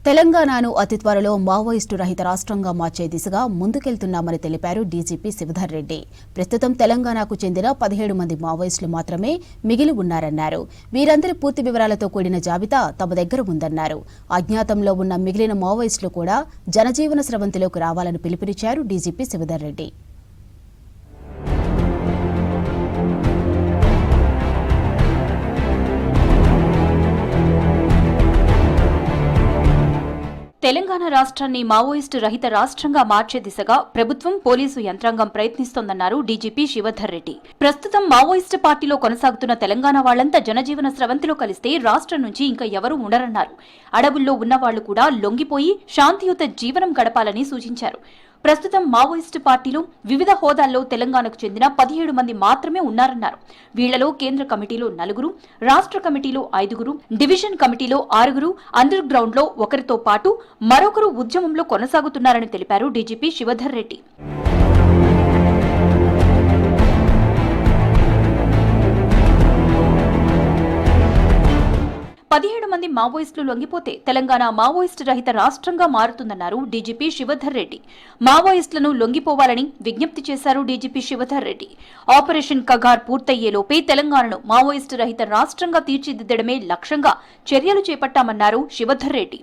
తెలంగాణను అతి త్వరలో మావోయిస్టు రహిత రాష్ట్రంగా మార్చే దిశగా ముందుకెళ్తున్నామని తెలిపారు డీజీపీ శివధర్ రెడ్డి. ప్రస్తుతం తెలంగాణకు చెందిన 17 మంది మావోయిస్టులు మాత్రమే మిగిలి ఉన్నారన్నారు. వీరందరి పూర్తి వివరాలతో కూడిన జాబితా తమ దగ్గర ఉందన్నారు. అజ్ఞాతంలో ఉన్న మిగిలిన మావోయిస్టులు కూడా జనజీవన స్రవంతిలోకి రావాలని పిలుపునిచ్చారు డీజీపీ శివధర్ రెడ్డి. తెలంగాణ రాష్ట్రాన్ని మావోయిస్టు రహిత రాష్ట్రంగా మార్చే దిశగా ప్రభుత్వం పోలీసు యంత్రాంగం ప్రయత్నిస్తోందన్నారు డీజీపీ శివధర్ రెడ్డి. ప్రస్తుతం మావోయిస్టు పార్టీలో కొనసాగుతున్న తెలంగాణ వాళ్లంతా జనజీవన స్రవంతిలో కలిస్తే రాష్ట్రం నుంచి ఇంకా ఎవరూ ఉండరన్నారు. అడవుల్లో ఉన్నవాళ్లు కూడా లొంగిపోయి శాంతియుత జీవనం గడపాలని సూచించారు. ప్రస్తుతం మావోయిస్టు పార్టీలో వివిధ హోదాల్లో తెలంగాణకు చెందిన 17 మంది మాత్రమే ఉన్నారన్నారు. వీళ్లలో కేంద్ర కమిటీలో 4, రాష్ట్ర కమిటీలో 5, డివిజన్ కమిటీలో 6, అండర్ గ్రౌండ్ లో ఒకరితో పాటు మరొకరు ఉద్యమంలో కొనసాగుతున్నారని తెలిపారు డీజీపీ శివధర్ రెడ్డి. 17 మంది మావోయిస్టులు లొంగిపోతే తెలంగాణ మావోయిస్టు రహిత రాష్ట్రంగా మారుతుందన్నారు డీజీపీ శివధర్ రెడ్డి. మావోయిస్టులను లొంగిపోవాలని విజ్ఞప్తి చేశారు డీజీపీ శివధర్ రెడ్డి. ఆపరేషన్ కగార్ పూర్తయ్యేలోపే తెలంగాణను మావోయిస్టు రహిత రాష్ట్రంగా తీర్చిదిద్దడమే లక్ష్యంగా చర్యలు చేపట్టామన్నారు శివధర్ రెడ్డి.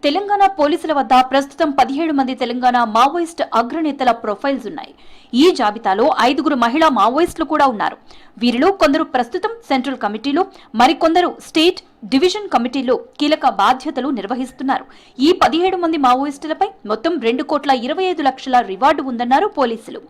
తెలంగాణ పోలీసుల వద్ద ప్రస్తుతం 17 మంది తెలంగాణ మావోయిస్టు అగ్రనేతల ప్రొఫైల్స్ ఉన్నాయి. ఈ జాబితాలో 5 మహిళా మావోయిస్టులు కూడా ఉన్నారు. వీరిలో కొందరు ప్రస్తుతం సెంట్రల్ కమిటీలో, మరికొందరు స్టేట్, డివిజన్ కమిటీలో కీలక బాధ్యతలు నిర్వహిస్తున్నారు. ఈ 17 మంది మావోయిస్టులపై మొత్తం 2,25,00,000 రివార్డు ఉందన్నారు పోలీసులు.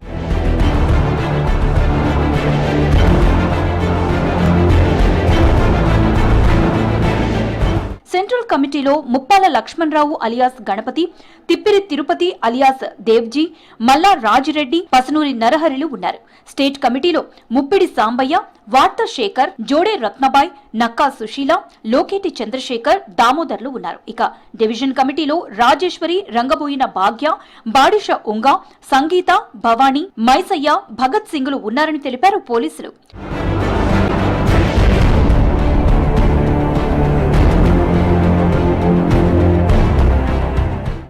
సెంట్రల్ కమిటీలో ముప్పాల లక్ష్మణరావు అలియాస్ గణపతి, తిప్పిరి తిరుపతి అలియాస్ దేవ్జీ, మల్లా రాజిరెడ్డి, పసనూరి నరహరిలు ఉన్నారు. స్టేట్ కమిటీలో ముప్పిడి సాంబయ్య, వార్త శేఖర్, జోడే రత్నబాయ్, నక్కా సుశీల, లోకేటి చంద్రశేఖర్, దామోదర్లు ఉన్నారు. ఇక డివిజన్ కమిటీలో రాజేశ్వరి, రంగబోయిన భాగ్య, బాడిష ఉంగా, సంగీత, భవానీ, మైసయ్య, భగత్ సింగ్లు ఉన్నారని తెలిపారు పోలీసులు.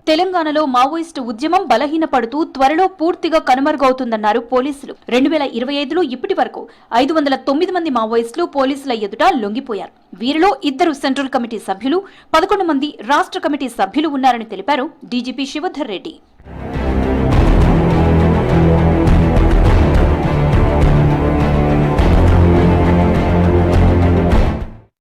తెలంగాణలో మావోయిస్టు ఉద్యమం బలహీనపడుతూ త్వరలో పూర్తిగా కనుమరుగవుతుందన్నారు పోలీసులు. 2025లో ఇప్పటి వరకు 509 మంది మావోయిస్టులు పోలీసుల ఎదుట లొంగిపోయారు. వీరిలో 2 సెంట్రల్ కమిటీ సభ్యులు, 11 మంది రాష్ట్ర కమిటీ సభ్యులు ఉన్నారని తెలిపారు డీజీపీ శివధర్ రెడ్డి.